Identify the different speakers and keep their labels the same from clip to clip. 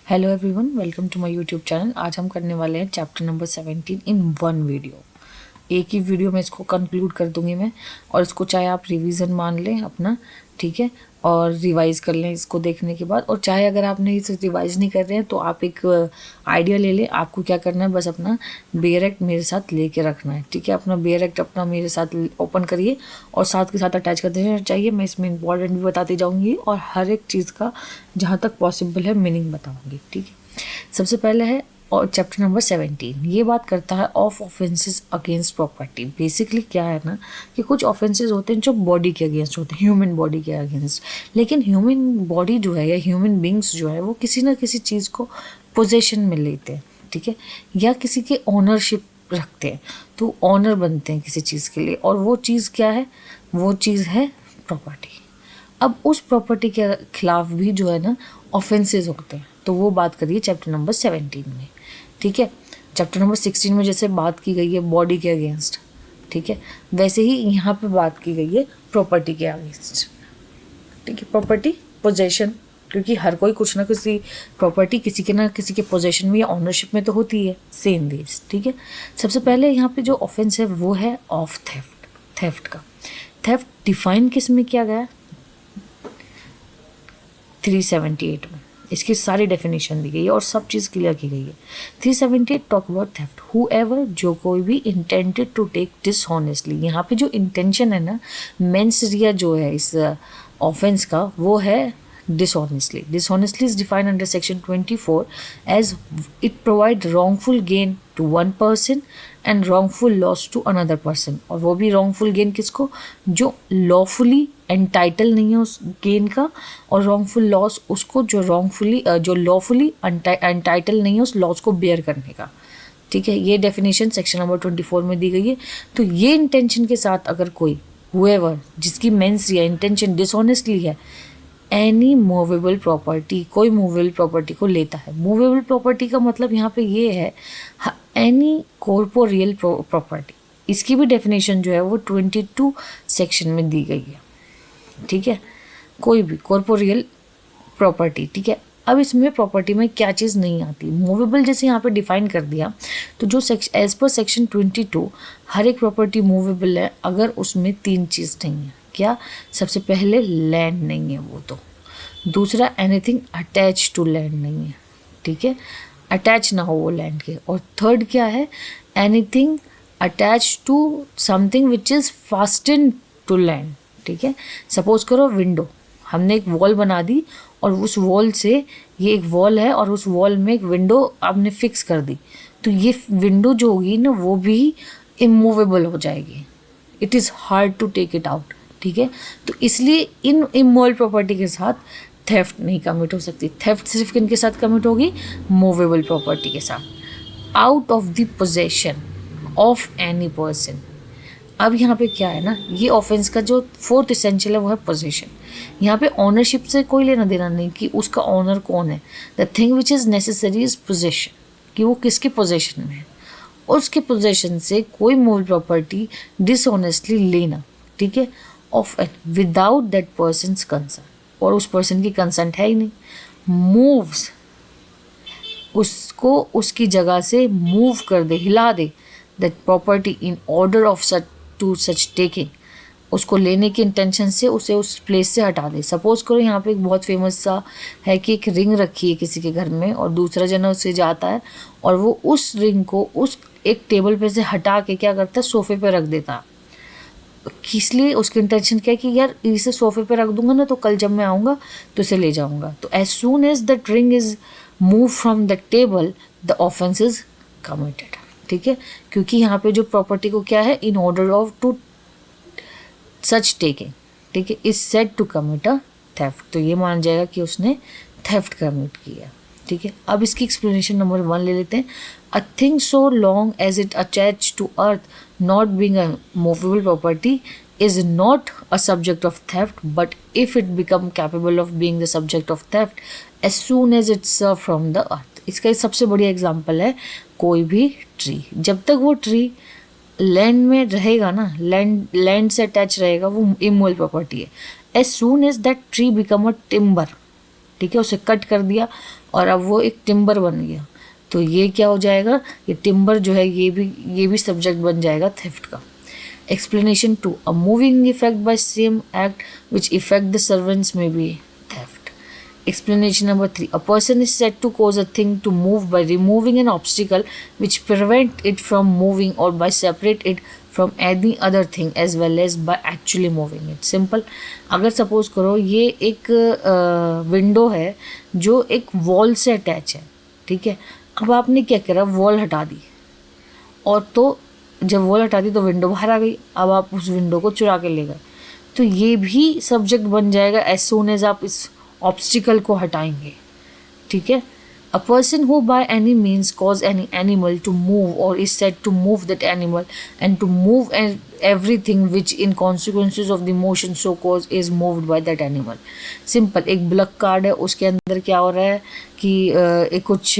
Speaker 1: Hello everyone, welcome to my YouTube channel. आज हम करने वाले हैं chapter number 17 in one video. एक ही वीडियो में इसको कंक्लूड कर दूंगी मैं, और इसको चाहे आप रिवीजन मान लें अपना, ठीक है, और रिवाइज कर लें इसको देखने के बाद। और चाहे अगर आपने इसे रिवाइज नहीं कर रहे हैं तो आप एक आइडिया ले लें। आपको क्या करना है, बस अपना बेयर एक्ट मेरे साथ लेके रखना है, ठीक है। अपना बेयर एक्ट अपना मेरे साथ ओपन करिए और साथ के साथ अटैच कर देना चाहिए। मैं इसमें इंपॉर्टेंट भी बताती जाऊँगी और हर एक चीज़ का जहाँ तक पॉसिबल है मीनिंग बताऊँगी, ठीक है। सबसे पहले है और चैप्टर नंबर 17, ये बात करता है of offences against property. Basically क्या है ना कि कुछ ऑफेंसेस होते हैं जो बॉडी के अगेंस्ट होते हैं, ह्यूमन बॉडी के अगेंस्ट। लेकिन ह्यूमन बॉडी जो है या ह्यूमन बींग्स जो है वो किसी ना किसी चीज़ को पोजेशन में लेते हैं, ठीक है, या किसी के ऑनरशिप रखते हैं, तो ऑनर बनते हैं किसी चीज़ के लिए। और वो चीज़ क्या है, वो चीज़ है प्रॉपर्टी। अब उस प्रॉपर्टी के खिलाफ भी जो है ना ऑफेंसेस होते हैं, तो वो बात करिए चैप्टर नंबर 17 में, ठीक है। चैप्टर नंबर 16 में जैसे बात की गई है बॉडी के अगेंस्ट, ठीक है, वैसे ही यहाँ पे बात की गई है प्रॉपर्टी के अगेंस्ट, ठीक है। प्रॉपर्टी पोजेशन, क्योंकि हर कोई कुछ ना किसी प्रॉपर्टी किसी के ना किसी के पोजेशन में या ऑनरशिप में तो होती है, सेम वेज, ठीक है। सबसे पहले यहाँ पे जो ऑफेंस है वो है ऑफ थेफ्ट। थेफ्ट का थेफ्ट डिफाइन किस में किया गया, 378 में इसकी सारी डेफिनेशन दी गई है और सब चीज़ क्लियर की गई है। 378 टॉक अबाउट थेफ्ट, हुएवर, जो कोई भी इंटेंटेड टू टेक डिसऑनेस्टली। यहाँ पे जो इंटेंशन है ना, मेंस रिया जो है इस ऑफेंस का, वो है dishonestly. Dishonestly is defined under section 24 as it provide wrongful gain to one person and wrongful loss to another person. और वो भी wrongful gain किसको, जो lawfully entitled नहीं है उस gain का, और wrongful loss उसको जो lawfully entitled नहीं है उस loss को bear करने का, ठीक है। ये डेफिनेशन सेक्शन नंबर 24 में दी गई है। तो ये इंटेंशन के साथ अगर कोई whoever जिसकी मेंस या इंटेंशन डिसऑनेस्टली है, एनी मूवेबल प्रॉपर्टी, कोई मूवेबल प्रॉपर्टी को लेता है। मूवेबल प्रॉपर्टी का मतलब यहाँ पे ये है एनी कॉर्पोरियल प्रॉपर्टी। इसकी भी डेफिनेशन जो है वो 22 सेक्शन में दी गई है, ठीक है। कोई भी कॉर्पोरियल प्रॉपर्टी, ठीक है। अब इसमें प्रॉपर्टी में क्या चीज़ नहीं आती, मूवेबल जैसे यहाँ पे डिफाइन कर दिया, तो जो एज पर सेक्शन 22 हर एक प्रॉपर्टी मूवेबल है अगर उसमें 3 चीज़ नहीं है। क्या, सबसे पहले लैंड नहीं है वो, तो दूसरा एनीथिंग अटैच टू लैंड नहीं है, ठीक है, अटैच ना हो वो लैंड के। और थर्ड क्या है, anything attach to something which is fasten to land, ठीक है। सपोज करो विंडो, हमने एक वॉल बना दी और उस वॉल से, ये एक वॉल है और उस वॉल में एक विंडो आपने फिक्स कर दी, तो ये विंडो जो होगी ना वो भी इमूवेबल हो जाएगी। It is hard to take it out, ठीक है। तो इसलिए इन इमूवेबल प्रॉपर्टी के साथ थेफ्ट नहीं कमिट हो सकती। थेफ्ट सिर्फ किन के साथ कमिट होगी, मूवेबल प्रॉपर्टी के साथ। Out of the possession of any person. अब यहाँ पे क्या है ना, ये ऑफेंस का जो फोर्थ इसेंशियल है वो है पोजेशन। यहाँ पे ऑनरशिप से कोई लेना देना नहीं कि उसका ऑनर कौन है। The thing which is necessary is possession, कि वो किसके पोजेशन में है, उसके पोजेशन से कोई मूवेबल प्रॉपर्टी डिसऑनेस्टली लेना, ठीक है, of without that persons consent, और उस पर्सन की कंसेंट है ही नहीं। मूव्स, उसको उसकी जगह से मूव कर दे, हिला दे, that property in order of such to such taking, उसको लेने की इंटेंशन से उसे उस प्लेस से हटा दे। सपोज करो यहाँ पे एक बहुत फेमस सा है कि एक रिंग रखी है किसी के घर में और दूसरा जना उससे जाता है और वो उस रिंग को उस एक टेबल पे से हटा के क्या करता है, सोफे पे रख देता। इसलिए उसकी इंटेंशन क्या है कि यार इसे सोफे पे रख दूंगा ना तो कल जब मैं आऊँगा तो इसे ले जाऊँगा। तो as soon as that ring is move from the table the offence is committed, ठीक है। क्योंकि यहाँ पे जो प्रॉपर्टी को क्या है, in order of to such taking, ठीक है, is said to commit a theft, तो ये मान जाएगा कि उसने थेफ्ट कमिट किया, ठीक है। अब इसकी एक्सप्लेनेशन नंबर 1 ले लेते हैं। A thing so long as it attach to earth not being a movable property is not a subject of theft, but if it become capable of being the subject of theft as soon as it's from the earth. इसका सबसे बढ़िया example है कोई भी tree. जब तक वो tree land में रहेगा ना, लैंड से अटैच रहेगा, वो इमूवेबल प्रॉपर्टी है। As soon as that tree become a timber, ठीक है, उसे कट कर दिया और अब वो एक टिम्बर बन गया, तो ये क्या हो जाएगा, ये टिम्बर जो है ये भी सब्जेक्ट बन जाएगा थेफ्ट का। Explanation 2. A moving effect by same act which affect the servants may be theft. Explanation number 3. A person is said to cause a thing to move by removing an obstacle which prevent it from moving or by separate it from any other thing as well as by actually moving it. Simple. अगर suppose करो ये एक window है जो एक wall से attach है, ठीक है, अब आपने क्या करा, वॉल हटा दी, और तो जब वॉल हटा दी तो विंडो बाहर आ गई, अब आप उस विंडो को चुरा के ले गए, तो ये भी सब्जेक्ट बन जाएगा एज सून एज आप इस ऑब्स्टिकल को हटाएंगे, ठीक है। A person who by any means cause any animal to move और is said to move that animal and to move everything which in consequences of the motion so cause is moved by that animal. Simple, एक black card है, उसके अंदर क्या हो रहा है कि एक कुछ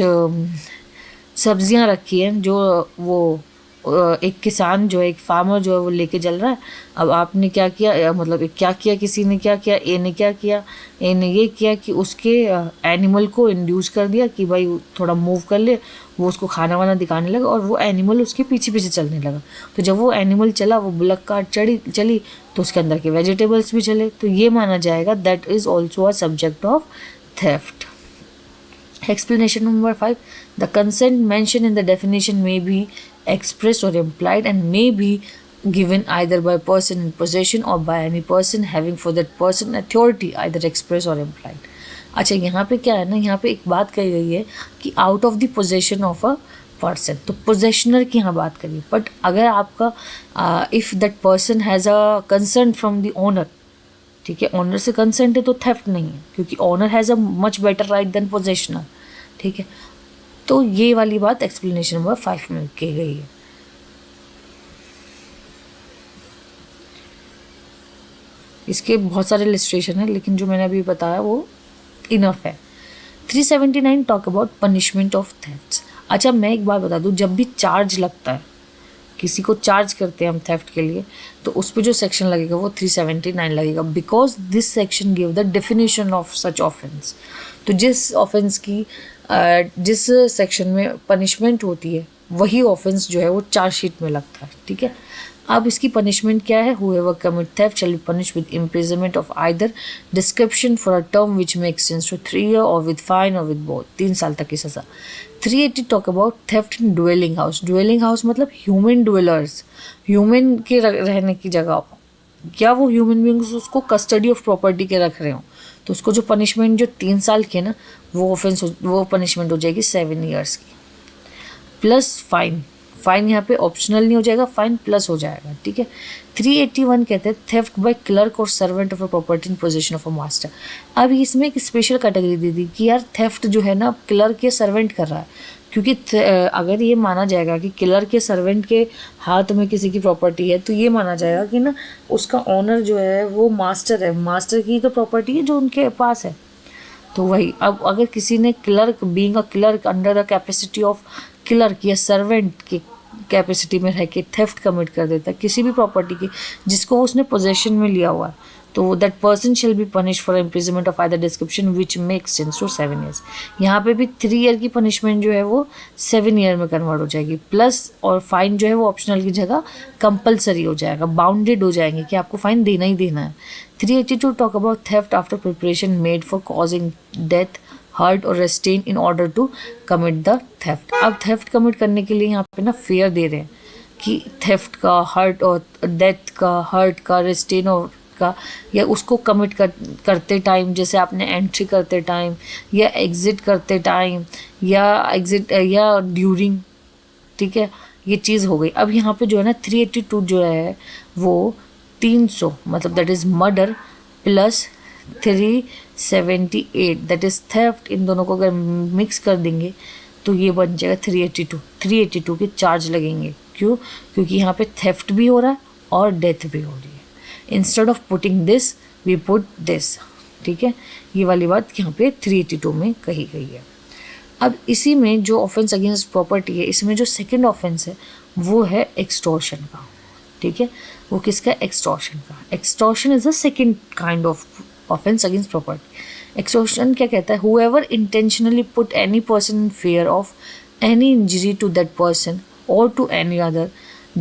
Speaker 1: सब्जियां रखी हैं जो वो एक किसान जो है, एक फार्मर जो है वो लेके चल रहा है। अब आपने क्या किया, मतलब क्या किया, किसी ने क्या किया, ए ने क्या किया, ए ने ये किया कि उसके एनिमल को इंड्यूस कर दिया कि भाई थोड़ा मूव कर ले, वो उसको खाना वाना दिखाने लगा और वो एनिमल उसके पीछे पीछे चलने लगा। तो जब वो एनिमल चला, वो ब्लैक कार्ट चली तो उसके अंदर के वेजिटेबल्स भी चले, तो ये माना जाएगा that is also a subject of theft. Explanation number 5. The consent mentioned in the definition may be expressed or implied and may be given either by person in possession or by any person having for that person authority, either express or implied. अच्छा, यहाँ पे क्या है ना, यहाँ पे एक बात कही गई है कि out of the possession of a person, तो पोजेशनर की यहाँ बात करिए, बट अगर आपका if that person has a consent from the owner, ठीक है, ऑनर से कंसेंट है तो थेफ्ट नहीं है, क्योंकि owner has a much better right than possessioner, ठीक है। तो ये वाली बात एक्सप्लेनेशन नंबर 5 में की गई है। इसके बहुत सारे इलस्ट्रेशन है, लेकिन जो मैंने अभी बताया वो इनफ है। 379 talk about punishment of thefts. अच्छा, मैं एक बात बता दूं, जब भी चार्ज लगता है, किसी को चार्ज करते हैं हम थेफ्ट के लिए, तो उस पर जो सेक्शन लगेगा वो 379 लगेगा, because this section give the definition of such offence. तो जिस ऑफेंस की जिस सेक्शन में पनिशमेंट होती है वही ऑफेंस जो है वो चार्जशीट में लगता है, ठीक है। अब इसकी पनिशमेंट क्या है, whoever commit theft shall be punished with imprisonment of either description for a term which makes sense to 3 years or with fine or with both, 3 साल तक की सज़ा। 380 talk about theft in dwelling house. Dwelling house मतलब human dwellers, human के रहने की जगह, क्या वो ह्यूमन बींग्स उसको कस्टडी ऑफ प्रॉपर्टी के रख रहे हो, तो उसको जो पनिशमेंट जो 3 साल की है ना, वो पनिशमेंट हो जाएगी 7 ईयर्स की प्लस फाइन। फाइन यहाँ पे ऑप्शनल नहीं हो जाएगा, फाइन प्लस हो जाएगा, ठीक है। 381 कहते हैं थेफ्ट बाय क्लर्क और servant of a property in position of a master. अब इसमें एक स्पेशल कैटेगरी दे दी कि यार थेफ्ट जो है ना क्लर्क या सर्वेंट कर रहा है, क्योंकि अगर ये माना जाएगा कि क्लर्क या सर्वेंट के हाथ में किसी की प्रॉपर्टी है, तो ये माना जाएगा कि ना उसका ऑनर जो है वो मास्टर है, मास्टर की तो प्रॉपर्टी है जो उनके पास है। तो वही, अब अगर किसी ने clerk being a clerk under the capacity of clerk या सर्वेंट की कैपेसिटी में रह के थेफ्ट कमिट कर देता है किसी भी प्रॉपर्टी की जिसको उसने पोजेशन में लिया हुआ है, तो that person shall be punish for imprisonment of either description which makes sense to 7 years. यहाँ पे भी 3 ईयर की पनिशमेंट जो है वो 7 ईयर में कन्वर्ट हो जाएगी, प्लस और फाइन जो है वो ऑप्शनल की जगह कंपलसरी हो जाएगा, बाउंडेड हो जाएंगे कि आपको फाइन देना ही देना है। 382 talk about theft after preparation made for causing death, hurt और restraint in order to commit the theft. अब थेफ्ट कमिट करने के लिए यहाँ पे ना फेयर दे रहे हैं कि थेफ्ट का, हर्ट और डेथ का, हर्ट का, रेस्टेन और का, या उसको कमिट करते टाइम, जैसे आपने एंट्री करते टाइम या एग्ज़िट करते टाइम या एग्ज़िट या ड्यूरिंग, ठीक है, ये चीज़ हो गई। अब यहाँ पे जो है ना 382 जो है वो 300 मतलब that is murder plus 378 that is theft, इन दोनों को अगर मिक्स कर देंगे तो ये बन जाएगा 382। 382 के चार्ज लगेंगे, क्यों? क्योंकि यहाँ पे थेफ्ट भी हो रहा है और डेथ भी हो रही है। Instead of putting this we put this, ठीक है, ये वाली बात यहाँ पे 382 में कही गई है। अब इसी में जो ऑफेंस अगेंस्ट प्रॉपर्टी है, इसमें जो सेकंड ऑफेंस है वो है एक्सटॉर्शन का, ठीक है। वो किसका? एक्सटॉर्शन का। Extortion is a second kind of offence against property. Extortion क्या कहता है, whoever intentionally put any person in fear of any injury to that person or to any other,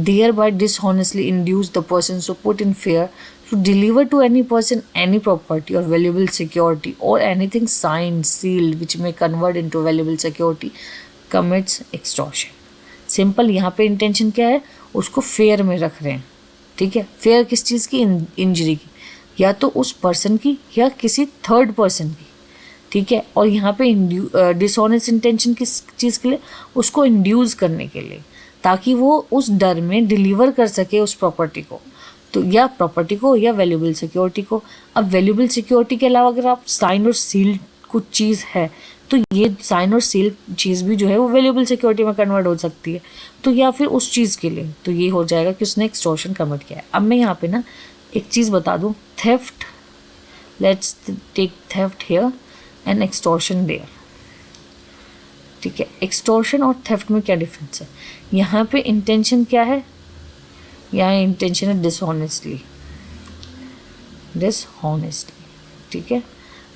Speaker 1: thereby dishonestly induce the person so put in fear to deliver to any person any property or valuable security or anything signed, sealed which may convert into valuable security commits extortion. Simple यहाँ पे intention क्या है, उसको fair में रख रहे हैं, ठीक है। फेयर किस चीज़ की, इंजरी की, या तो उस पर्सन की या किसी थर्ड पर्सन की, ठीक है। और यहाँ पे डिसऑनेस्ट इंटेंशन किस चीज़ के लिए, उसको इंड्यूस करने के लिए, ताकि वो उस डर में डिलीवर कर सके उस प्रॉपर्टी को, तो या प्रॉपर्टी को या वैल्यूएबल सिक्योरिटी को। अब वैल्यूएबल सिक्योरिटी के अलावा अगर आप साइन और सील्ड कुछ चीज़ है, तो ये साइन और सील चीज़ भी जो है वो वैल्यूएबल सिक्योरिटी में कन्वर्ट हो सकती है, तो या फिर उस चीज़ के लिए, तो ये हो जाएगा कि उसने एक्सटॉर्शन कमिट किया है। अब मैं यहाँ पे ना एक चीज़ बता दूँ, theft, let's take theft here and extortion there, ठीक है। एक्सटॉर्शन और थेफ्ट में क्या डिफरेंस है, यहाँ पे इंटेंशन क्या है, यहाँ इंटेंशन है डिसऑनेस्टली, ठीक है।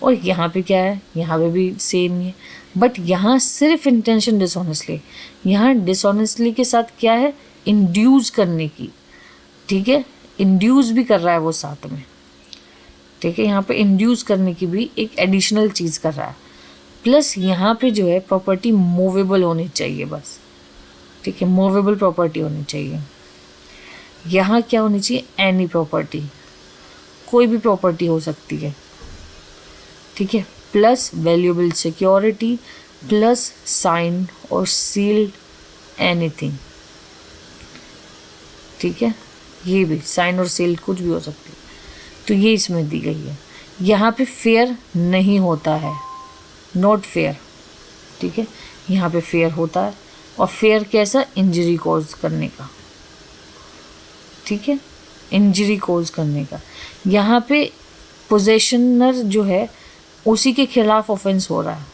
Speaker 1: और यहाँ पे क्या है, यहाँ पे भी सेम ही है, बट यहाँ सिर्फ इंटेंशन डिसऑनेस्टली, यहाँ डिसऑनेस्टली के साथ क्या है, इंड्यूस करने की, ठीक है। इंड्यूस भी कर रहा है वो साथ में, ठीक है। यहाँ पे इंड्यूस करने की भी एक एडिशनल चीज़ कर रहा है, प्लस यहाँ पे जो है प्रॉपर्टी मूवेबल होनी चाहिए बस, ठीक है। मूवेबल प्रॉपर्टी होनी चाहिए। यहाँ क्या होनी चाहिए, एनी प्रॉपर्टी, कोई भी प्रॉपर्टी हो सकती है, ठीक है। Plus valuable security, plus sign और सील्ड एनीथिंग, ठीक है। ये भी साइन और सील्ड कुछ भी हो सकती है, तो ये इसमें दी गई है। यहाँ पे फेयर नहीं होता है, नॉट फेयर, ठीक है। यहाँ पे फेयर होता है, और फेयर कैसा, इंजरी कॉज करने का, ठीक है, इंजरी कॉज करने का। यहाँ पे पोजेशनर जो है उसी के खिलाफ ऑफेंस हो रहा है,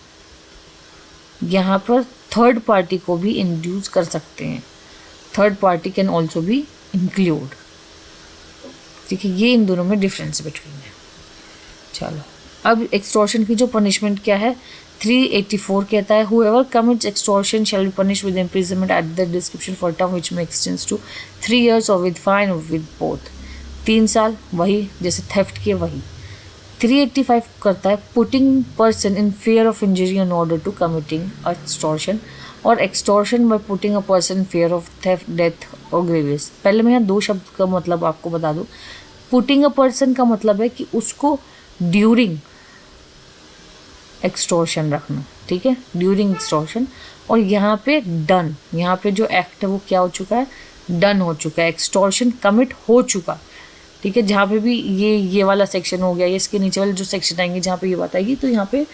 Speaker 1: यहाँ पर थर्ड पार्टी को भी इंड्यूस कर सकते हैं, third party can also be include, ठीक है। ये इन दोनों में डिफरेंस बिटवीन है। चलो अब एक्सटॉर्शन की जो पनिशमेंट क्या है, 384 कहता है whoever commits extortion shall be punished with imprisonment at the description for term which may extend to 3 years or with fine or with both, 3 साल, वही जैसे थेफ्ट के वही। 385 करता है putting person in fear of injury in order to committing extortion, और extortion by putting a person in fear of theft, death और ग्रेवियस। पहले मैं यहाँ दो शब्द का मतलब आपको बता दूँ। पुटिंग अ पर्सन का मतलब है कि उसको ड्यूरिंग एक्सटॉर्शन रखना, ठीक है, ड्यूरिंग एक्सटॉर्शन। और यहाँ पे डन, यहाँ पे जो एक्ट है वो क्या हो चुका है, डन हो चुका है, एक्सटॉर्शन कमिट हो चुका, ठीक है। जहाँ पे भी ये वाला सेक्शन हो गया, ये इसके नीचे वाले जो सेक्शन आएंगे जहाँ पे ये बात आएगी, तो यहाँ पे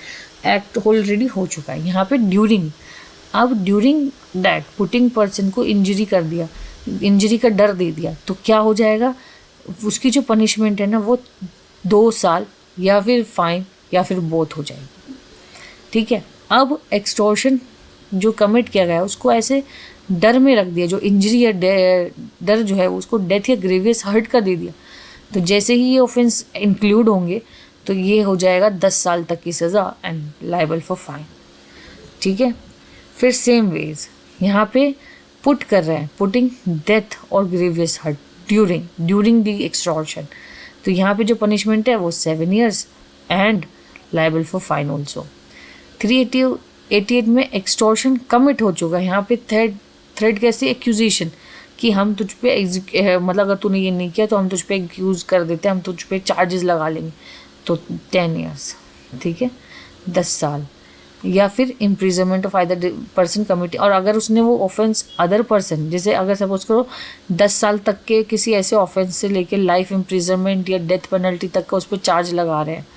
Speaker 1: एक्ट ऑलरेडी हो चुका है। यहाँ पे ड्यूरिंग, अब ड्यूरिंग दैट पुटिंग पर्सन को इंजरी कर दिया, इंजरी का डर दे दिया, तो क्या हो जाएगा, उसकी जो पनिशमेंट है ना वो 2 साल या फिर फाइन या फिर बोथ हो जाएगी, ठीक है। अब एक्सटॉर्शन जो कमिट किया गया उसको ऐसे डर में रख दिया, जो इंजरी या डर जो है उसको डेथ या ग्रेवियस हर्ट का दे दिया, तो जैसे ही ये ऑफेंस इंक्लूड होंगे तो ये हो जाएगा 10 साल तक की सज़ा एंड लायबल फॉर फाइन, ठीक है। फिर सेम वेज यहाँ पे पुट कर रहे हैं, पुटिंग डेथ और grievous hurt during the extortion, तो यहाँ पे जो पनिशमेंट है वो 7 years and liable for fine also. 388 में एक्सटॉर्शन कमिट हो चुका है, यहाँ पे थ्रेड कैसे, एक्यूजेशन, कि हम तुझ पे मतलब अगर तूने ये नहीं किया तो हम तुझ पे एक्यूज़ कर देते हैं, हम तुझ पे चार्जेस लगा लेंगे, तो 10 years, ठीक है, 10 साल, या फिर imprisonment of either person committee. और अगर उसने वो ऑफेंस अदर पर्सन, जैसे अगर सपोज करो 10 साल तक के किसी ऐसे ऑफेंस से लेके लाइफ इम्प्रिजनमेंट या डेथ पेनल्टी तक का उस पर चार्ज लगा रहे हैं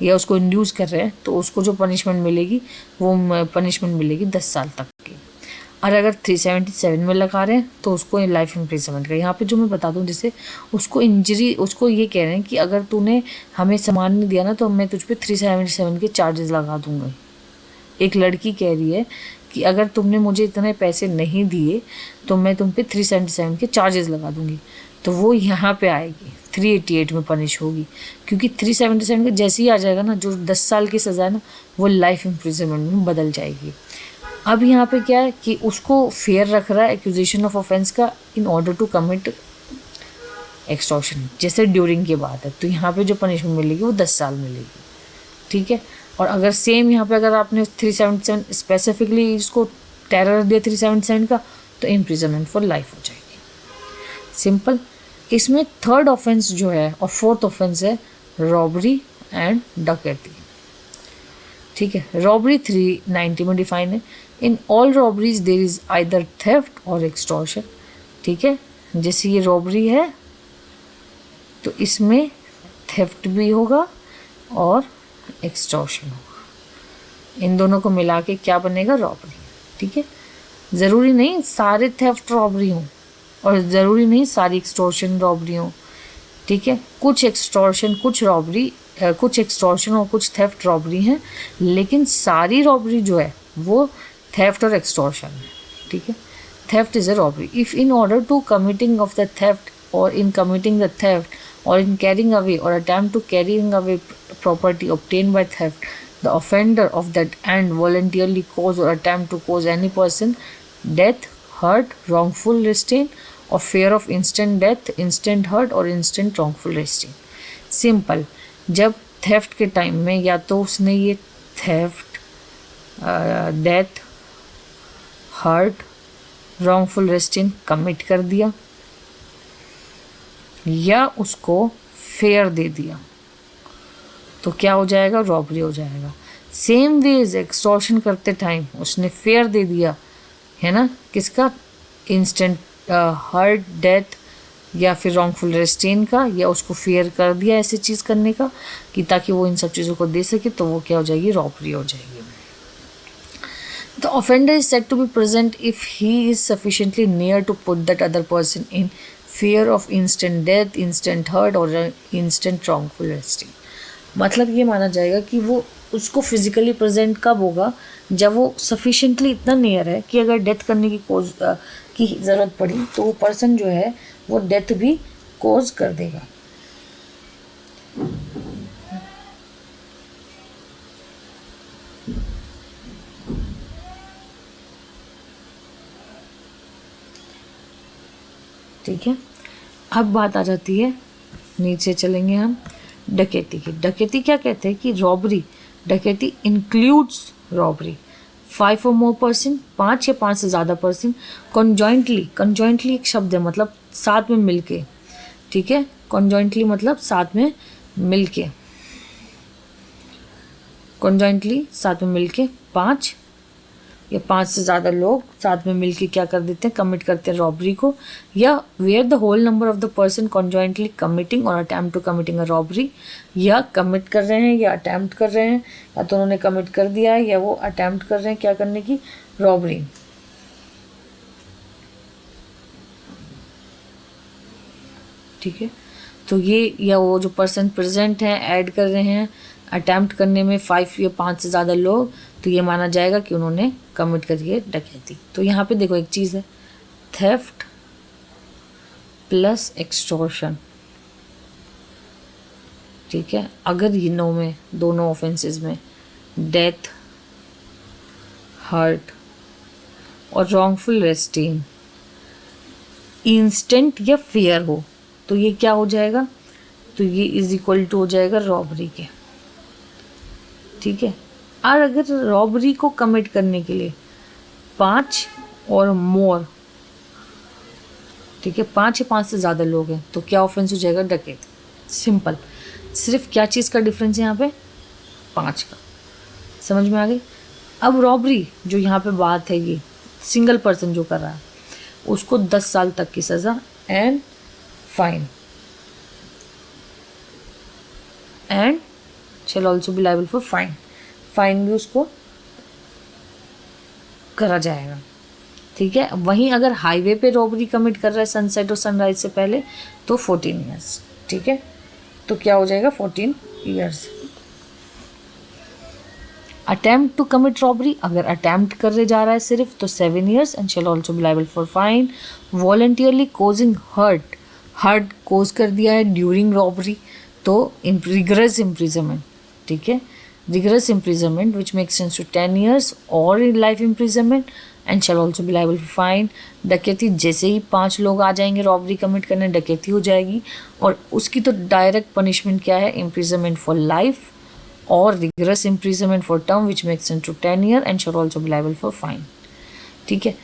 Speaker 1: या उसको इंड्यूस कर रहे हैं, तो उसको जो पनिशमेंट मिलेगी वो पनिशमेंट मिलेगी 10 साल तक की। और अगर 377 में लगा रहे हैं तो उसको लाइफ इम्प्रिजनमेंट का। यहाँ पे जो मैं बता दूँ, जैसे उसको इंजरी, उसको ये कह रहे हैं कि अगर तूने हमें सामान नहीं दिया ना तो मैं तुझ पे 377 के चार्जेस लगा दूँगा। एक लड़की कह रही है कि अगर तुमने मुझे इतने पैसे नहीं दिए तो मैं तुम पे 377 के चार्जेस लगा दूँगी, तो वो यहाँ पे आएगी 388 में पनिश होगी, क्योंकि 377 का जैसे ही आ जाएगा ना, जो 10 साल की सज़ा है ना, वो लाइफ इम्प्रिजनमेंट में बदल जाएगी। अब यहाँ पे क्या है कि उसको फेयर रख रहा है एक्यूजेशन ऑफ ऑफेंस का in order to commit extortion, जैसे ड्यूरिंग की बात है, तो यहाँ पे जो पनिशमेंट मिलेगी वो 10 साल मिलेगी, ठीक है। और अगर सेम यहाँ पे अगर आपने 377 स्पेसिफिकली इसको टेरर दिया 377 का, तो इम्प्रिजनमेंट फॉर लाइफ हो जाएगी, सिंपल। इसमें थर्ड ऑफेंस जो है और फोर्थ ऑफेंस है रॉबरी एंड डकैती, ठीक है। रॉबरी 390 में डिफाइन है, in all robberies there is either theft or extortion, ठीक है। जैसे ये रॉबरी है तो इसमें थेफ्ट भी होगा और एक्सटॉर्शन होगा, इन दोनों को मिला के क्या बनेगा, रॉबरी, ठीक है। ज़रूरी नहीं सारे थेफ्ट रॉबरी हों और ज़रूरी नहीं सारी एक्सटॉर्शन रॉबरी हों, ठीक है। कुछ एक्सटॉर्शन, कुछ रॉबरी, कुछ एक्सटॉर्शन और कुछ थेफ्ट रॉबरी हैं, लेकिन सारी रॉबरी जो है वो थेफ्ट और एक्सटॉर्शन है, ठीक है। Theft is a robbery if in order to committing of the theft और in committing the theft or in carrying away or attempt to carrying away property obtained by theft, the offender of that and voluntarily cause or attempt to cause any person death, hurt, wrongful restraint or fear of instant death, instant hurt or instant wrongful restraint. Simple. जब theft के time में या तो उसने ये theft, death, hurt, wrongful restraint commit कर दिया या उसको फेयर दे दिया, तो क्या हो जाएगा, रॉबरी हो जाएगा। सेम वेज एक्सटॉर्शन करते टाइम उसने फेयर दे दिया है ना, किसका, इंस्टेंट हर्ट, डेथ या फिर रॉन्गफुल रेस्ट्रेन का, या उसको फेयर कर दिया ऐसी चीज़ करने का कि ताकि वो इन सब चीज़ों को दे सके, तो वो क्या हो जाएगी, रॉबरी हो जाएगी। The offender is said to be present if he is sufficiently near to put that other person in fear of instant death, instant hurt or instant wrongful restraint. मतलब ये माना जाएगा कि वो उसको फिजिकली प्रेजेंट कब होगा, जब वो सफिशिएंटली इतना नियर है कि अगर डेथ करने की कोज की ज़रूरत पड़ी तो वो पर्सन जो है वो डेथ भी कोज कर देगा। ठीक है, अब बात आ जाती है, नीचे चलेंगे हम डकैती की। डकैती क्या कहते हैं कि रॉबरी, डकैती इंक्लूड्स रॉबरी 5 और मोर पर्सन, 5 या 5 से ज़्यादा पर्सन, कॉन्जॉइंटली, कॉन्जॉइंटली एक शब्द है मतलब साथ में मिलके, ठीक है। कॉन्जॉइंटली मतलब साथ में मिलके, कॉन्जॉइंटली साथ में मिलके 5 या 5 से ज़्यादा लोग साथ में मिलके क्या कर देते हैं, कमिट करते हैं रॉबरी को, या where the whole number of the person conjointly committing और attempt to committing a robbery, या कमिट कर रहे हैं या अटैम्प्ट कर रहे हैं, या तो उन्होंने कमिट कर दिया है या वो अटैम्प्ट कर रहे हैं क्या करने की, रॉबरी, ठीक है। तो ये या वो जो पर्सन प्रेजेंट हैं ऐड कर रहे हैं अटैम्प्ट करने में 5 या 5 से ज़्यादा लोग, तो ये माना जाएगा कि उन्होंने कमिट करी है डकैती। तो यहाँ पे देखो एक चीज़ है, थेफ्ट प्लस एक्सटॉर्शन, ठीक है। अगर इनों में दोनों ऑफेंसेस में डेथ, हर्ट और रॉन्गफुल रेस्ट्रेन इंस्टेंट या फेयर हो, तो ये क्या हो जाएगा, तो ये इज इक्वल टू हो जाएगा रॉबरी के, ठीक है। और अगर रॉबरी को कमिट करने के लिए 5 और मोर, ठीक है, 5 या 5 से ज़्यादा लोग हैं, तो क्या ऑफेंस हो जाएगा, डकैती। सिंपल, सिर्फ क्या चीज़ का डिफरेंस है यहाँ पे, 5 का, समझ में आ गई। अब रॉबरी जो यहाँ पे बात है, ये सिंगल पर्सन जो कर रहा है उसको 10 साल तक की सज़ा and fine, and shall also be liable for fine, fine भी उसको करा जाएगा, ठीक है। वहीं अगर हाईवे पे रॉबरी कमिट कर रहा है सनसेट और सनराइज से पहले तो 14 ईयर्स, ठीक है। तो क्या हो जाएगा, 14 years. Attempt to commit robbery, अगर अटेम्प्ट करने जा रहा है सिर्फ तो 7 years and shall also be liable for fine। Voluntarily causing hurt, hurt cause कर दिया है ड्यूरिंग रॉबरी, तो रिगरस इम्प्रिजनमेंट, ठीक है, rigorous imprisonment which makes sense to 10 years or in life imprisonment and shall also be liable for fine। डकैती, जैसे ही 5 लोग आ जाएंगे रॉबरी कमिट करने, डकैती हो जाएगी और उसकी तो डायरेक्ट पनिशमेंट क्या है, imprisonment for life और rigorous imprisonment for term which makes sense to 10 year and shall also be liable for fine। ठीक है,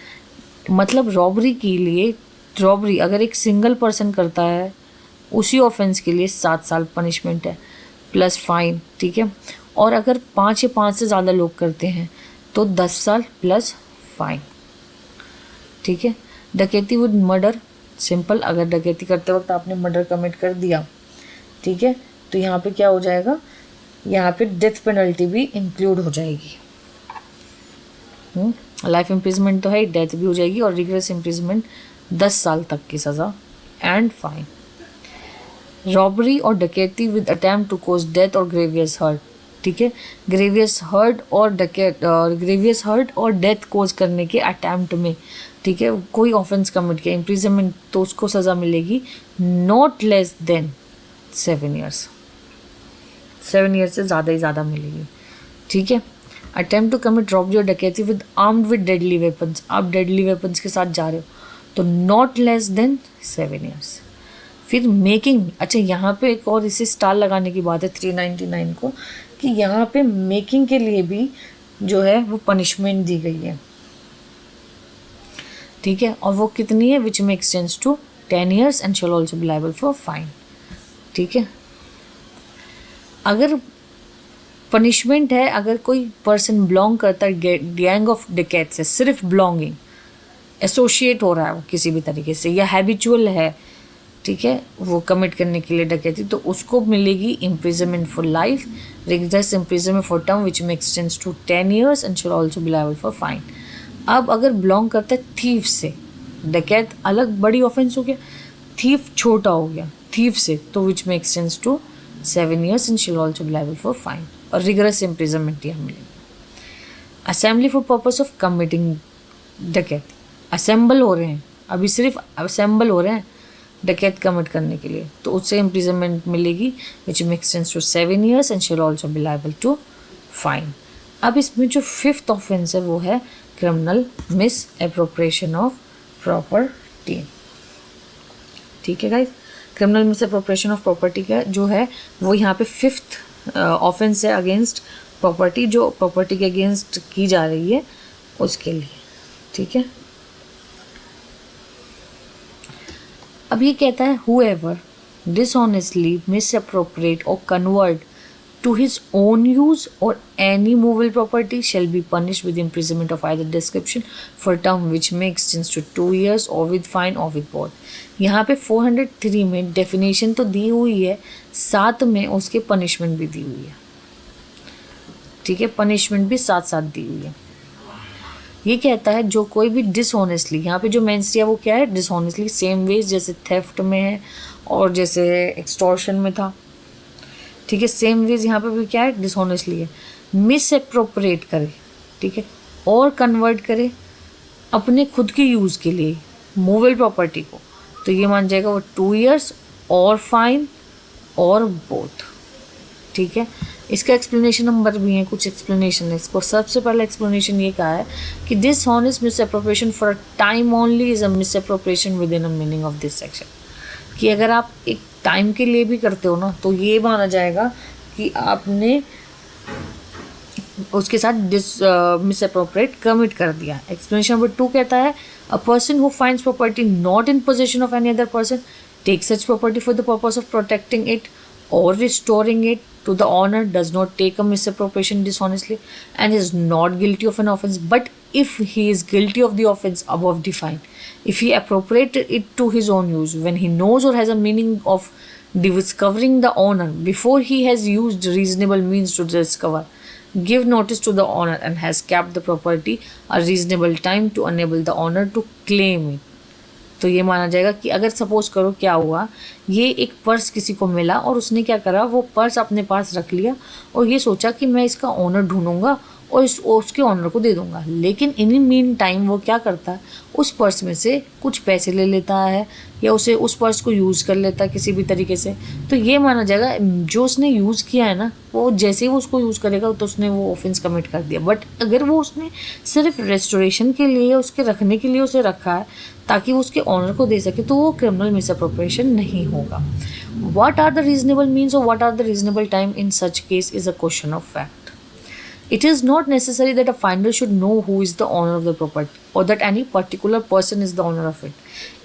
Speaker 1: मतलब रॉबरी के लिए, रॉबरी अगर एक सिंगल पर्सन करता है उसी ऑफेंस के लिए 7 साल पनिशमेंट है प्लस फाइन, ठीक है, और अगर 5 या 5 से ज़्यादा लोग करते हैं तो 10 साल प्लस फाइन, ठीक है। डकैती विद मर्डर, सिंपल, अगर डकैती करते वक्त आपने मर्डर कमिट कर दिया, ठीक है, तो यहाँ पे क्या हो जाएगा, यहाँ पे डेथ पेनल्टी भी इंक्लूड हो जाएगी। लाइफ इम्प्रिजमेंट तो है, डेथ भी हो जाएगी और रिगरस इम्प्रिजमेंट 10 साल तक की सज़ा एंड फाइन। रॉबरी और डकैती with attempt to cause death और ग्रेवियस हर्ट, ठीक है, ग्रेवियस हर्ट और डेथ कोज करने के अटैम्प्ट में, ठीक है, कोई ऑफेंस कमिट किया, इम्प्रिजनमेंट, तो उसको सज़ा मिलेगी not less than 7 years, 7 years से ज़्यादा ही ज़्यादा मिलेगी, ठीक है। अटेम्प्ट टू कमिट रॉबरी और डकैती with armed with deadly weapons, आप डेडली वेपन्स के साथ जा रहे हो तो नॉट लेस देन 7 ईयर्स। फिर मेकिंग, अच्छा यहाँ पे एक और इसे स्टार लगाने की बात है 399 को, कि यहाँ पे मेकिंग के लिए भी जो है वो पनिशमेंट दी गई है, ठीक है, और वो कितनी है, which makes sense to 10 years and shall also be liable for fine, ठीक है। अगर पनिशमेंट है, अगर कोई पर्सन बिलोंग करता है गैंग ऑफ डकैट्स से, सिर्फ बिलोंगिंग, एसोशिएट हो रहा है वो किसी भी तरीके से या हैबिचुअल है, ठीक है, वो कमिट करने के लिए डकैती, तो उसको मिलेगी imprisonment for life, rigorous imprisonment for term which makes sense to 10 years and shall also be liable for fine. अब अगर बिलोंग करता है थीफ से, डकैत अलग बड़ी ऑफेंस हो गया, थीफ छोटा हो गया थीफ से, तो which makes sense to 7 years and shall also be liable for fine और रिगरस इम्प्रिजनमेंट यहाँ मिलेगी। Assembly for purpose of committing डकैत, असेंबल हो रहे हैं, अभी सिर्फ असेंबल हो रहे हैं डकैत कमिट करने के लिए, तो उससे इम्प्रिजनमेंट मिलेगी which makes sense to 7 years and shall also be liable to fine. अब इसमें जो 5th ऑफेंस है वो है criminal misappropriation of property, ठीक है guys. Criminal misappropriation of property का जो है वो यहाँ पे 5th ऑफेंस है अगेंस्ट प्रॉपर्टी, जो प्रॉपर्टी के अगेंस्ट की जा रही है उसके लिए, ठीक है। अब ये कहता है whoever dishonestly misappropriate or convert to his own use or any movable property shall be punished with imprisonment of either description for a term which may extend to 2 years or with fine or with both। यहाँ पे 403 में definition तो दी हुई है, साथ में उसके punishment भी दी हुई है, ठीक है, पनिशमेंट भी साथ साथ दी हुई है। ये कहता है जो कोई भी डिसऑनेस्टली, यहाँ पे जो मेंस दिया वो क्या है, डिसऑनेस्टली, सेम वेज जैसे थेफ्ट में है और जैसे एक्सटॉर्शन में था, ठीक है, सेम वेज यहाँ पे भी क्या है, डिसऑनेस्टली है, मिस एप्रोप्रिएट करे, ठीक है, और कन्वर्ट करे अपने खुद के यूज़ के लिए मूवेबल प्रॉपर्टी को, तो ये मान जाएगा वो 2 ईयर्स और फाइन और बोथ, ठीक है। इसका एक्सप्लेनेशन नंबर भी है, कुछ एक्सप्लेनेशन है इसको। सबसे पहला एक्सप्लेनेशन ये कहा है कि this honest miss appropriation for a time only is a miss appropriation with in a meaning of this section, कि अगर आप एक टाइम के लिए भी करते हो ना तो ये माना जाएगा कि आपने उसके साथ मिस अप्रोप्रिएट कमिट कर दिया। एक्सप्लेनेशन नंबर 2 कहता है a person who finds property not in possession of any other person take such property for the purpose of protecting it or restoring it to the owner does not take a misappropriation dishonestly and is not guilty of an offense, but if he is guilty of the offense above defined, if he appropriated it to his own use when he knows or has a meaning of discovering the owner before he has used reasonable means to discover, give notice to the owner and has kept the property a reasonable time to enable the owner to claim it, तो ये माना जाएगा कि अगर suppose करो क्या हुआ, ये एक पर्स किसी को मिला और उसने क्या करा, वो पर्स अपने पास रख लिया और ये सोचा कि मैं इसका ओनर ढूंढूंगा और उसके ऑनर को दे दूंगा। लेकिन इन मीन टाइम वो क्या करता है, उस पर्स में से कुछ पैसे ले लेता है या उसे उस पर्स को यूज़ कर लेता है किसी भी तरीके से, तो ये माना जाएगा जो उसने यूज़ किया है ना, वो जैसे ही वो उसको यूज़ करेगा तो उसने वो ऑफेंस कमिट कर दिया। बट अगर वो उसने सिर्फ रेस्टोरेशन के लिए, उसके रखने के लिए उसे रखा है ताकि वो उसके ऑनर को दे सके, तो वो क्रिमिनल मिसअप्रोप्रिएशन नहीं होगा। What are the reasonable means or what are the reasonable time in such case is a question of fact. It is not necessary that a finder should know who is the owner of the property or that any particular person is the owner of it.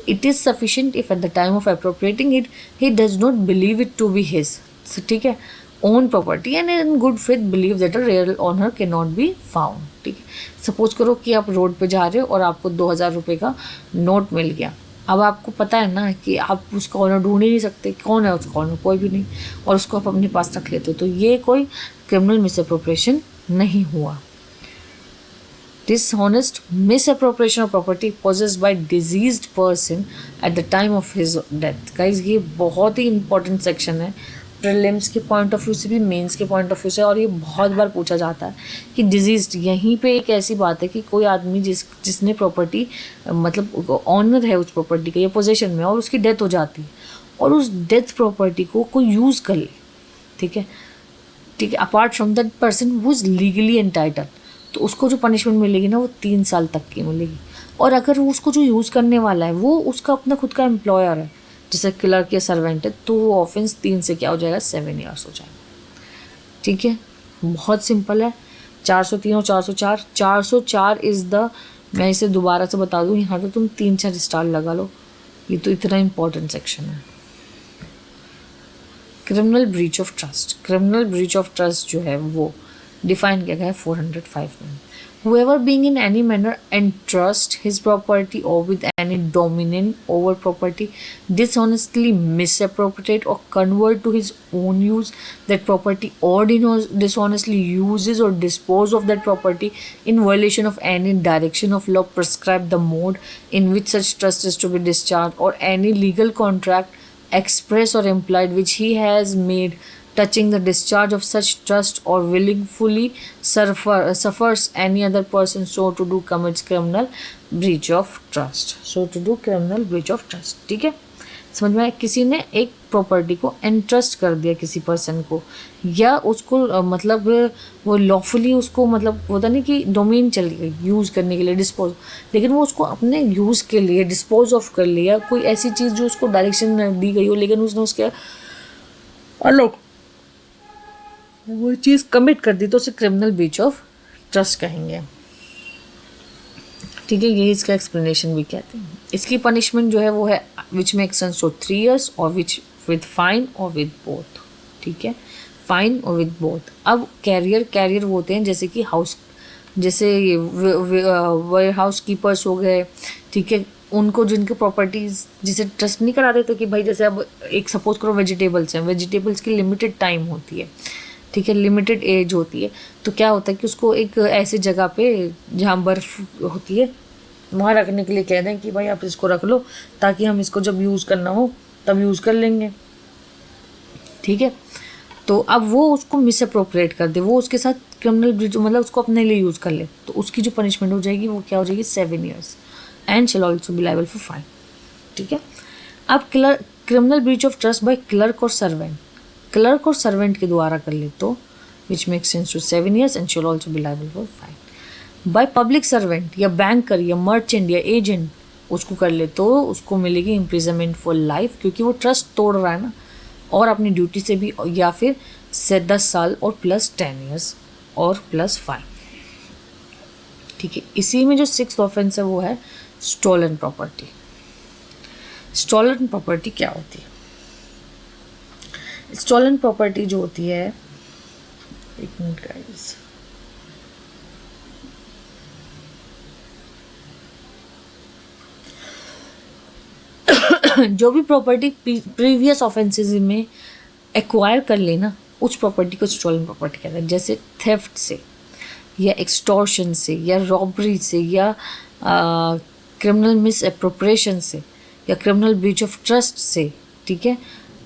Speaker 1: It is sufficient if at the time of appropriating it, he does not believe it to be his. So, ठीक है, own property and in good faith believe that a real owner cannot be found. ठीक है, suppose करो कि आप road पे जा रहे हो और आपको 2000 रुपये का नोट मिल गया। अब आपको पता है ना कि आप उसका ऑनर ढूंढ ही नहीं सकते, कौन है उसका ऑनर, कोई भी नहीं, और उसको आप अपने पास रख लेते हो, तो ये कोई क्रिमिनल मिसअप्रोप्रिएशन नहीं हुआ। Dishonest misappropriation of property possessed by deceased person at the time of his death. Guys, ये बहुत ही इंपॉर्टेंट सेक्शन है, प्रीलिम्स के पॉइंट ऑफ व्यू से भी, मेंस के पॉइंट ऑफ व्यू से, और ये बहुत बार पूछा जाता है कि डिजीज्ड, यहीं पे एक ऐसी बात है कि कोई आदमी जिसने प्रॉपर्टी मतलब ऑनर है उस प्रॉपर्टी का या पोजेशन में, और उसकी डेथ हो जाती है और उस डेथ प्रॉपर्टी को कोई यूज़ कर ले, ठीक है, apart from that person who is legally entitle, तो उसको जो पनिशमेंट मिलेगी ना वो 3 साल तक की मिलेगी। और अगर उसको जो यूज़ करने वाला है वो उसका अपना खुद का एम्प्लॉयर है, जैसे क्लर्क या सर्वेंट है, तो वो ऑफेंस 3 से क्या हो जाएगा, 7 ईयर्स हो जाएगा। ठीक है, बहुत सिंपल है। 403 और 404, 404 इज़ द, मैं इसे दोबारा से बता दूँ, यहाँ तो तुम 3-4 स्टार लगा लो, ये तो इतना इम्पोर्टेंट सेक्शन है। Criminal breach of trust, criminal breach of trust जो है वो डिफाइन किया गया है 405 में। Whoever being in any manner entrust his property or with any dominant over property dishonestly misappropriate or convert to his own use that property or dishonestly uses or dispose of that property in violation of any direction of law prescribe the mode in which such trust is to be discharged or any legal contract express or implied which he has made touching the discharge of such trust or willingly suffers any other person so to do commits criminal breach of trust. So to do criminal breach of trust. ठीक है, समझ में आया? किसी ने एक property को entrust कर दिया किसी पर्सन को, या उसको मतलब वो लॉफुली उसको मतलब होता नहीं कि डोमेन चली गई यूज़ करने के लिए, डिस्पोज, लेकिन वो उसको अपने यूज़ के लिए डिस्पोज ऑफ कर लिया, कोई ऐसी चीज़ जो उसको डायरेक्शन दी गई हो लेकिन उसने उसके अलग वो चीज़ कमिट कर दी, तो उसे क्रिमिनल ब्रीच ऑफ ट्रस्ट कहेंगे। ठीक है, यही इसका एक्सप्लेनेशन भी कहते हैं। इसकी पनिशमेंट जो है वो है विच में एक्सटेंड्स टू 3 years और विच विद फाइन और विद बोथ। ठीक है, फाइन और विद बोथ। अब कैरियर वो होते हैं जैसे कि जैसे वेयर हाउस कीपर्स हो गए, ठीक है, उनको जिनके प्रॉपर्टीज़ जिसे ट्रस्ट नहीं करा देते, कि भाई जैसे अब एक सपोज करो वेजिटेबल्स हैं, वेजिटेबल्स की लिमिटेड टाइम होती है, ठीक है, लिमिटेड एज होती है, तो क्या होता है कि उसको एक ऐसी जगह पे जहाँ बर्फ़ होती है वहाँ रखने के लिए कह दें कि भाई आप इसको रख लो ताकि हम इसको जब यूज़ करना हो तब यूज़ कर लेंगे। ठीक है, तो अब वो उसको मिसअप्रोप्रिएट कर दे, वो उसके साथ क्रिमिनल मतलब उसको अपने लिए यूज़ कर ले, तो उसकी जो पनिशमेंट हो जाएगी वो क्या हो जाएगी, 7 years and shall also be liable for fine. ठीक है, अब criminal breach of trust by clerk और सर्वेंट, क्लर्क और सर्वेंट के द्वारा कर ले तो which make sense to 7 years and shall also be liable for fine. By public servant या बैंकर या मर्चेंट या एजेंट उसको कर ले तो उसको मिलेगी इम्प्रिजनमेंट फॉर लाइफ, क्योंकि वो ट्रस्ट तोड़ रहा है ना, और अपनी ड्यूटी से भी, या फिर 10 साल और प्लस 10 years और प्लस फाइन। ठीक है, इसी में जो 6th ऑफेंस है वो है स्टोलन प्रॉपर्टी। स्टोलन प्रॉपर्टी क्या होती है? स्टोलन प्रॉपर्टी जो होती है, एक मिनट गाइस, जो भी प्रॉपर्टी प्रीवियस ऑफेंसेस में एक्वायर कर लेना उस प्रॉपर्टी को स्टोलन प्रॉपर्टी कहते हैं। जैसे थेफ्ट से या एक्सटॉर्शन से या रॉबरी से या क्रिमिनल मिस एप्रोप्रिएशन से या क्रिमिनल ब्रीच ऑफ ट्रस्ट से, ठीक है,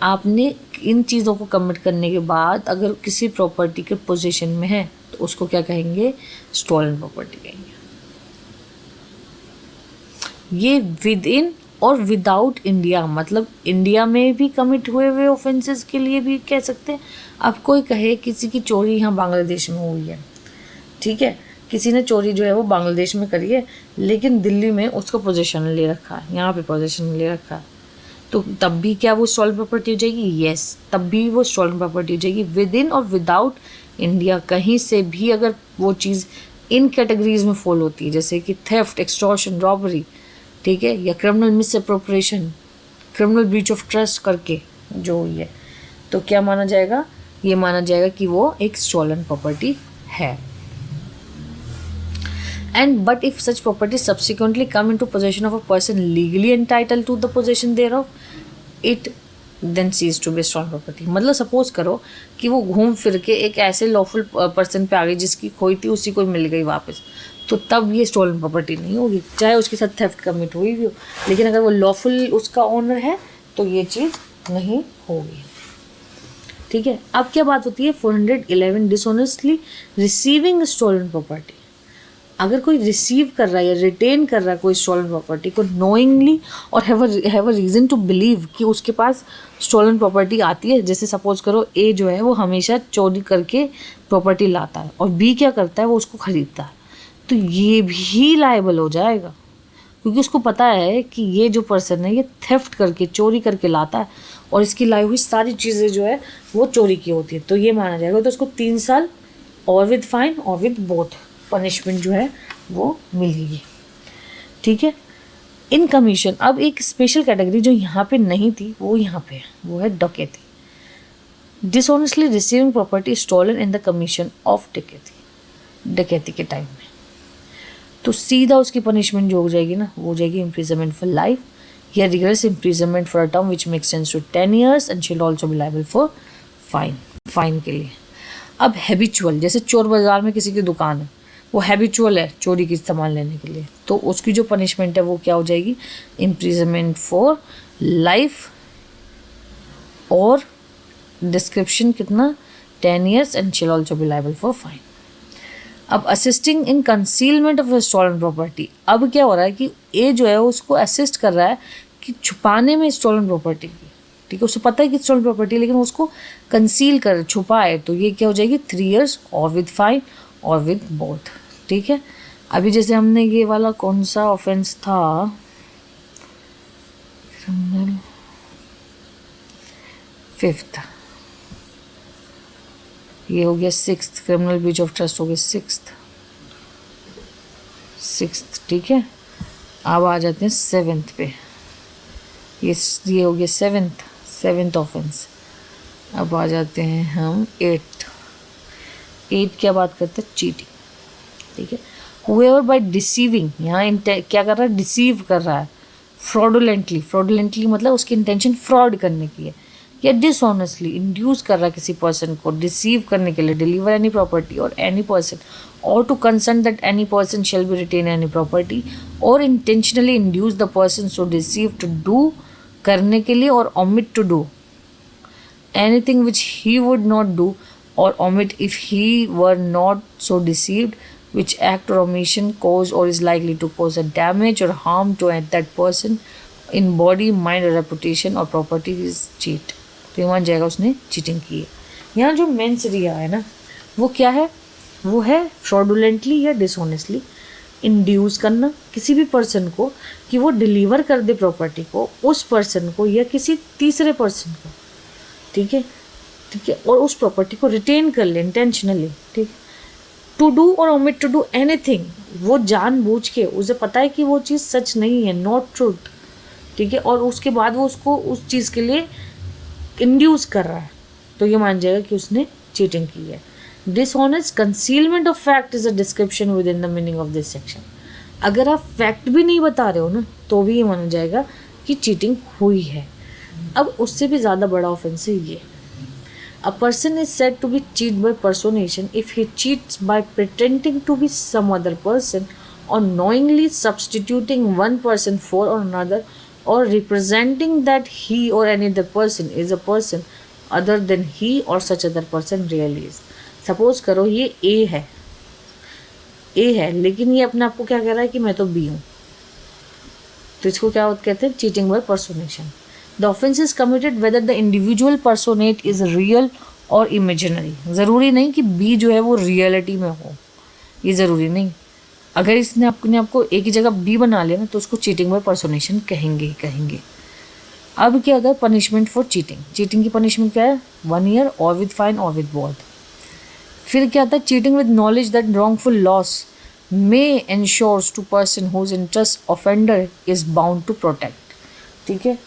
Speaker 1: आपने इन चीज़ों को कमिट करने के बाद अगर किसी प्रॉपर्टी के पोजीशन में है तो उसको क्या कहेंगे? स्टॉलन प्रॉपर्टी कहेंगे। ये विद इन और विदाउट इंडिया, मतलब इंडिया में भी कमिट हुए हुए ऑफेंसेस के लिए भी कह सकते हैं। अब कोई कहे किसी की चोरी यहाँ बांग्लादेश में हुई है, ठीक है, किसी ने चोरी जो है वो बांग्लादेश में करी है, लेकिन दिल्ली में उसको पोजीशन ले रखा है, यहाँ पे पोजीशन ले रखा है, तो तब भी क्या वो स्टॉलन प्रॉपर्टी हो जाएगी? यस, तब भी वो स्टॉलन प्रॉपर्टी हो जाएगी। विद इन और विदाउट इंडिया कहीं से भी अगर वो चीज़ इन कैटेगरीज में फॉल होती है, जैसे कि थेफ्ट, एक्सटॉर्शन, रॉबरी, ठीक है, या criminal misappropriation, criminal breach of trust करके जो हुई है, तो क्या माना जाएगा? ये माना जाएगा कि वो एक स्टॉलन प्रॉपर्टी है। And but if such property subsequently come into possession of a person legally entitled to the possession thereof, it then cease to be stolen property। मतलब सपोज करो कि वो घूम फिर के एक ऐसे लॉफुल पर्सन पे आ गई जिसकी खोई थी उसी को मिल गई वापस, तो तब ये स्टॉलन प्रॉपर्टी नहीं होगी, चाहे उसके साथ थेफ्ट कमिट हुई भी हो, लेकिन अगर वो लॉफुल उसका ओनर है तो ये चीज़ नहीं होगी, ठीक है। अब क्या बात होती है? 411 डिसऑनेस्टली रिसीविंग स्टॉलन प्रॉपर्टी। अगर कोई रिसीव कर रहा है या रिटेन कर रहा है कोई स्टॉलन प्रॉपर्टी को नोइंगली और have a reason to believe कि उसके पास स्टॉलन प्रॉपर्टी आती है, जैसे सपोज करो ए जो है वो हमेशा चोरी करके प्रॉपर्टी लाता है और बी क्या करता है? वो उसको ख़रीदता है, तो ये भी लायबल हो जाएगा, क्योंकि उसको पता है कि ये जो पर्सन है ये थेफ्ट करके, चोरी करके लाता है और इसकी लाई हुई सारी चीज़ें जो है वो चोरी की होती है, तो ये माना जाएगा। तो उसको 3 साल और विद फाइन और विद बोथ पनिशमेंट जो है वो मिलेगी, ठीक है। इन कमीशन, अब एक स्पेशल कैटेगरी जो यहाँ पे नहीं थी वो यहाँ पे है, वो है डकैती। Dishonestly receiving property stolen in the commission of डकैती, डकैती के टाइम में, तो सीधा उसकी पनिशमेंट जो हो जाएगी ना, वो हो जाएगी इम्प्रिजनमेंट फॉर लाइफ या rigorous imprisonment for a term which make sense to 10 years and shall also be liable for fine, fine के लिए। अब हैबिचुअल, जैसे चोर बाजार में किसी की दुकान है, वो हैबिचुअल है चोरी की सामान लेने के लिए, तो उसकी जो पनिशमेंट है वो क्या हो जाएगी? इम्प्रिजनमेंट फॉर लाइफ और डिस्क्रिप्शन कितना? 10 years and shall also be liable for fine. अब assisting in concealment of stolen property, अब क्या हो रहा है कि ए जो है उसको असिस्ट कर रहा है कि छुपाने में स्टॉलन प्रॉपर्टी की, ठीक है, उसे पता है कि स्टॉलन प्रॉपर्टी, लेकिन उसको कंसील कर, छुपाए, तो ये क्या हो जाएगी? 3 years और विद फाइन और विद बोथ, ठीक है। अभी जैसे हमने ये वाला कौन सा ऑफेंस था, क्रिमिनल 5th, ये हो गया 6th, criminal breach of trust हो गया 6th, ठीक है। अब आ जाते हैं 7th पे, ये हो गया 7th ऑफेंस। अब आ जाते हैं हम 8th क्या बात करते हैं? चीटिंग, ठीक है। हुएवर बाय डिसीविंग, यहाँ क्या कर रहा है? डिसीव कर रहा है, फ्रॉडुलेंटली मतलब उसकी इंटेंशन फ्रॉड करने की है, या डिसऑनेस्टली इंड्यूस कर रहा है किसी पर्सन को डिसीव करने के लिए, डिलीवर एनी प्रॉपर्टी और एनी पर्सन और to concern that any person shall be retain any property, और intentionally induce the person so deceive to do, करने के लिए, और omit to do anything which he would not do or omit if he were not so deceived, which act or omission cause or is likely to cause a damage or harm to that person in body, mind or reputation or property is cheat। तो ये मान जाएगा उसने cheating की है। यहाँ जो mains रिया है ना, वो क्या है? वो है फ्रॉडुलेंटली या डिसऑनेस्टली इंड्यूस करना किसी भी पर्सन को कि वो डिलीवर कर दे प्रॉपर्टी को उस पर्सन को या किसी तीसरे पर्सन को, ठीक है, और उस प्रॉपर्टी को रिटेन कर ले इंटेंशनली, ठीक। टू डू और ओमिट टू डू एनीथिंग, वो जानबूझ के, उसे पता है कि वो चीज़ सच नहीं है, नॉट ट्रूथ, ठीक है, और उसके बाद वो उसको उस चीज़ के लिए इंड्यूस कर रहा है, तो ये मान जाएगा कि उसने चीटिंग की है। Dishonest concealment of fact is a description with in the meaning of this section. अगर आप फैक्ट भी नहीं बता रहे हो ना, तो भी ये माना जाएगा कि चीटिंग हुई है। अब उससे भी ज़्यादा बड़ा ऑफेंस है ये। A person is said to be cheated by personation if he cheats by pretending to be some other person or knowingly substituting one person for or another or representing that he or any other person is a person other than he or such other person really is. Suppose करो ये ए है लेकिन ये अपने आप को क्या कह रहा है कि मैं तो बी हूँ, तो इसको क्या कहते हैं? Cheating by personation. The offence is committed whether the individual personate is real और इमेजिनरी. ज़रूरी नहीं कि बी जो है वो रियलिटी में हो, ये ज़रूरी नहीं. अगर इसने अपने आप को एक ही जगह बी बना लिया ना तो उसको चीटिंग बाय पर्सोनेशन कहेंगे. अब क्या होता है? Punishment for cheating. चीटिंग की पनिशमेंट क्या है? 1 ईयर और विद फाइन और विद बोथ. फिर क्या आता है? Cheating with knowledge that wrongful loss may ensures to person whose interest offender is bound to protect. ठीक है,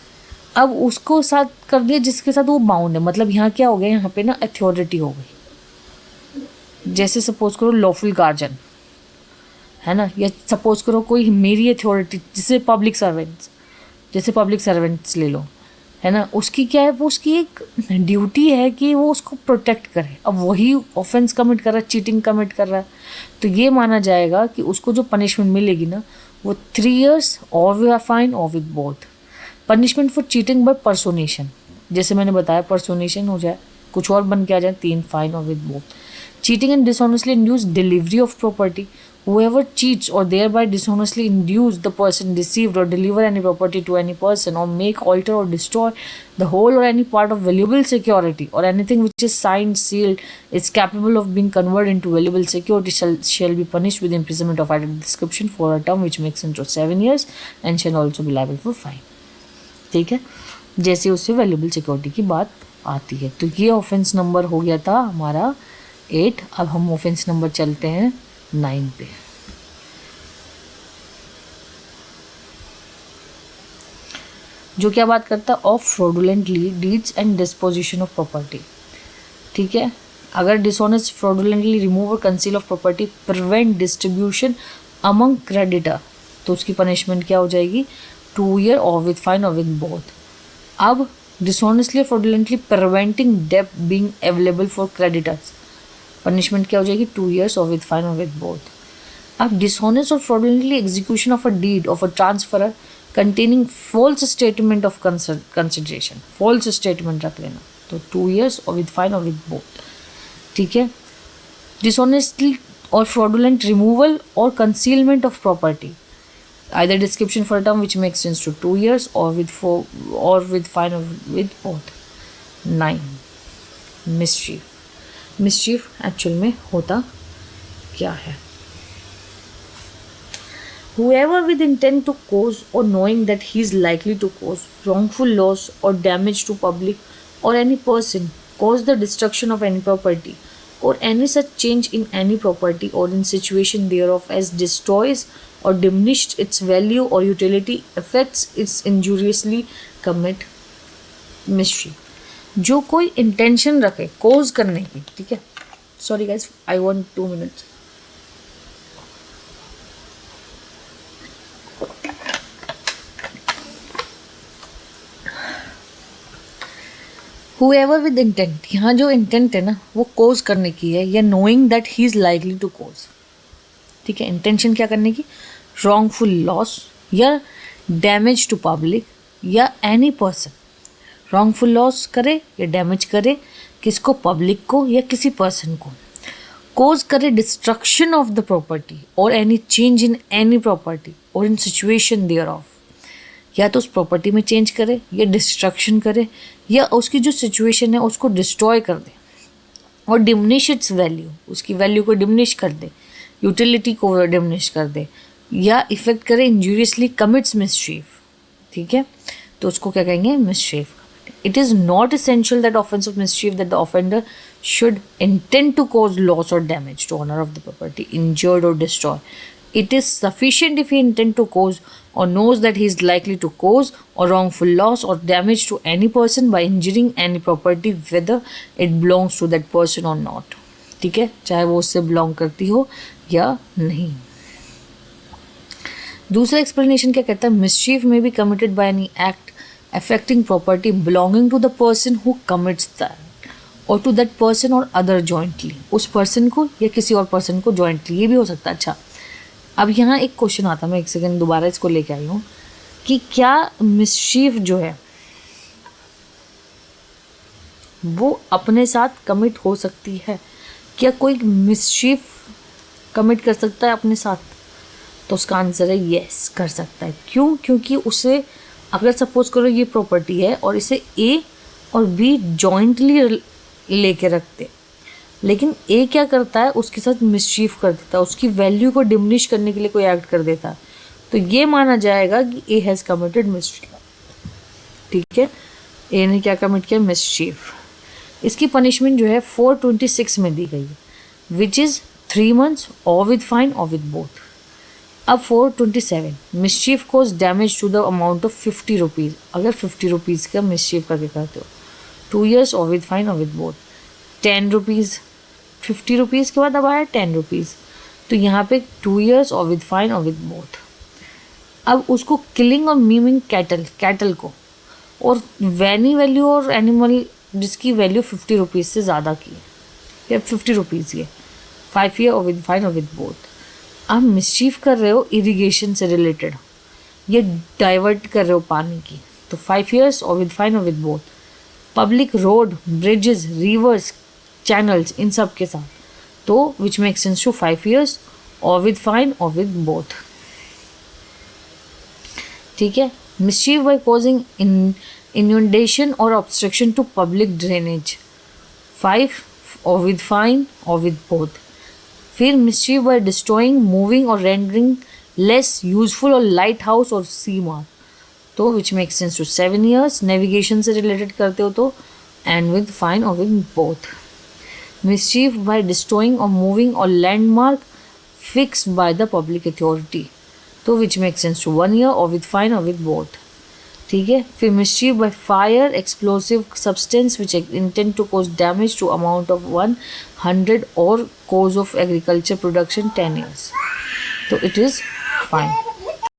Speaker 1: अब उसको साथ कर दिया जिसके साथ वो बाउंड है. मतलब यहाँ क्या हो गया? यहाँ पे ना अथॉरिटी हो गई. जैसे सपोज करो लॉफुल गार्जियन है ना, या सपोज करो कोई मेरी अथॉरिटी, जैसे पब्लिक सर्वेंट्स ले लो, है ना, उसकी क्या है? वो उसकी एक ड्यूटी है कि वो उसको प्रोटेक्ट करे. अब वही ऑफेंस कमिट कर रहा है, चीटिंग कमिट कर रहा है, तो ये माना जाएगा कि उसको जो पनिशमेंट मिलेगी ना वो 3 years और विद फाइन और with both. Punishment for cheating by personation, जैसे मैंने बताया पर्सोनेशन हो जाए, कुछ और बन के आ जाए, 3 फाइन और with both. Cheating and dishonestly induce delivery of property. Whoever cheats or thereby dishonestly induce the person deceived or deliver any property to any person or make, alter or destroy the whole or any part of valuable security or anything which is signed, sealed, is capable of being converted into valuable security shall be punished with imprisonment of either description for a term which makes into 7 years and shall also be liable for fine. ठीक है, जैसे उससे valuable security की बात आती है. तो ये ऑफेंस नंबर हो गया था हमारा 8. अब हम ऑफेंस नंबर चलते हैं 9 पे. जो क्या बात करता है? Of fraudulently deeds and disposition of property. ठीक है, अगर डिसऑनेस्ट फ्रॉडुलेंटली रिमूव और conceal of property, prevent distribution among creditor, तो उसकी पनिशमेंट क्या हो जाएगी? 2 year और विद फाइन और विद बोथ. अब डिसऑनेस्टली फ्रॉडुलेंटली प्रिवेंटिंग डेब्ट being available for creditors, punishment क्या हो जाएगी? 2 years और विद फाइन और विद बोथ. अब डिसऑनेस्ट और fraudulently execution of a deed of a transferor containing false statement of consideration, false statement रख लेना, तो 2 years और विद फाइन और विद बोथ. ठीक है, डिसऑनेस्टली और फ्रॉडुलेंट रिमूवल और concealment of property, either description for a term which makes sense to 2 years or with fine or with both. 9. Mischief actual में होता क्या है? Whoever with intent to cause or knowing that he is likely to cause wrongful loss or damage to public or any person, cause the destruction of any property or any such change in any property or in situation thereof as destroys or diminished its value or utility, affects its injuriously commit mischief. जो कोई intention रखे कोज करने की. ठीक है, sorry guys, I want 2 minutes. Whoever with intent, यहाँ जो intent है ना वो कोज करने की है, या knowing that he is likely to cause. ठीक है, इंटेंशन क्या करने की? wrongful loss या डैमेज टू पब्लिक या एनी पर्सन. wrongful loss करे या डैमेज करे, किसको? पब्लिक को या किसी पर्सन को. कोज करे डिस्ट्रक्शन ऑफ द प्रॉपर्टी और any change in any property और इन सिचुएशन देयर ऑफ, या तो उस प्रॉपर्टी में चेंज करे या डिस्ट्रक्शन करे या उसकी जो सिचुएशन है उसको डिस्ट्रॉय कर दे और डिमिनिश इट्स वैल्यू, उसकी वैल्यू को डिमिनिश कर दे, यूटिलिटी को डिमिनिश कर दे, या इफेक्ट करे इंजूरियसली कमिट्स मिसचीफ. ठीक है, तो उसको क्या कहेंगे? Mischief. It is not essential that offense of mischief that the offender should intend to cause loss or damage to honor of the property injured or destroyed. It is sufficient if he intend to cause or knows that he is likely to cause or wrongful loss or damage to any person by injuring any property whether it belongs to that person or not. ठीक है, चाहे वो उससे belong करती हो या नहीं. दूसरा एक्सप्लेनेशन क्या कहता है? मिसचीफ में be committed by any act affecting property belonging to the person who commits that or to that person or other jointly, उस person को या किसी और person को jointly, ये भी हो सकता है. अच्छा, अब यहाँ एक क्वेश्चन आता है, मैं एक सेकेंड दोबारा इसको लेके आई हूँ कि क्या मिसचीफ जो है वो अपने साथ कमिट हो सकती है, क्या कोई मिसचीफ कमिट कर सकता है अपने साथ? तो उसका आंसर है यस, कर सकता है। क्यों? क्योंकि उसे अगर सपोज करो ये प्रॉपर्टी है और इसे ए और बी जॉइंटली लेके रखते, लेकिन ए क्या करता है, उसके साथ मिसचीफ कर देता है, उसकी वैल्यू को डिमिनिश करने के लिए कोई एक्ट कर देता है, तो ये माना जाएगा कि ए हैज़ कमिटेड मिसचीफ। ठीक है, ए ने क्या कमिट किया? मिसचीफ। इसकी पनिशमेंट जो है 426 में दी गई है, विच इज़ 3 months और विद फाइन और विद बोथ। अब 427, mischief cause damage to the amount of 50 rupees. अगर 50 रुपीज़ का मिसचीफ करके करते हो, 2 years और विद फाइन और विद बोथ। 10 रुपीज़, 50 रुपीज़ के बाद अब आया 10 रुपीज़, तो यहाँ पे 2 years और विद फाइन और विद बोथ। अब उसको किलिंग और मीमिंग कैटल को, और वैनी वैल्यू और एनिमल जिसकी वैल्यू 50 रुपीज़ से ज़्यादा की है, या 50 रुपीज़ की है, 5 year और विद फाइन और विद बोथ। आप मिसचीफ कर रहे हो इरिगेशन से रिलेटेड, ये डाइवर्ट कर रहे हो पानी की, तो 5 years और विद फाइन और with both. Public road, bridges, rivers, channels, इन सब के साथ, तो which make sense to 5 years और विद फाइन और विद बोथ। ठीक है, mischief by causing inundation or obstruction to public drainage, 5 or with fine or with both। फिर mischief by destroying, moving or rendering less useful or lighthouse or sea mark, तो which makes sense to 7 years। Navigation से related करते हो तो and with fine or with both। mischief by destroying or moving or landmark fixed by the public authority, तो which makes sense to 1 year or with fine or with both। ठीक है, फिर mischief by fire, explosive substance which intend to cause damage to amount of 100 और cause of agriculture production 10 years, तो it is fine.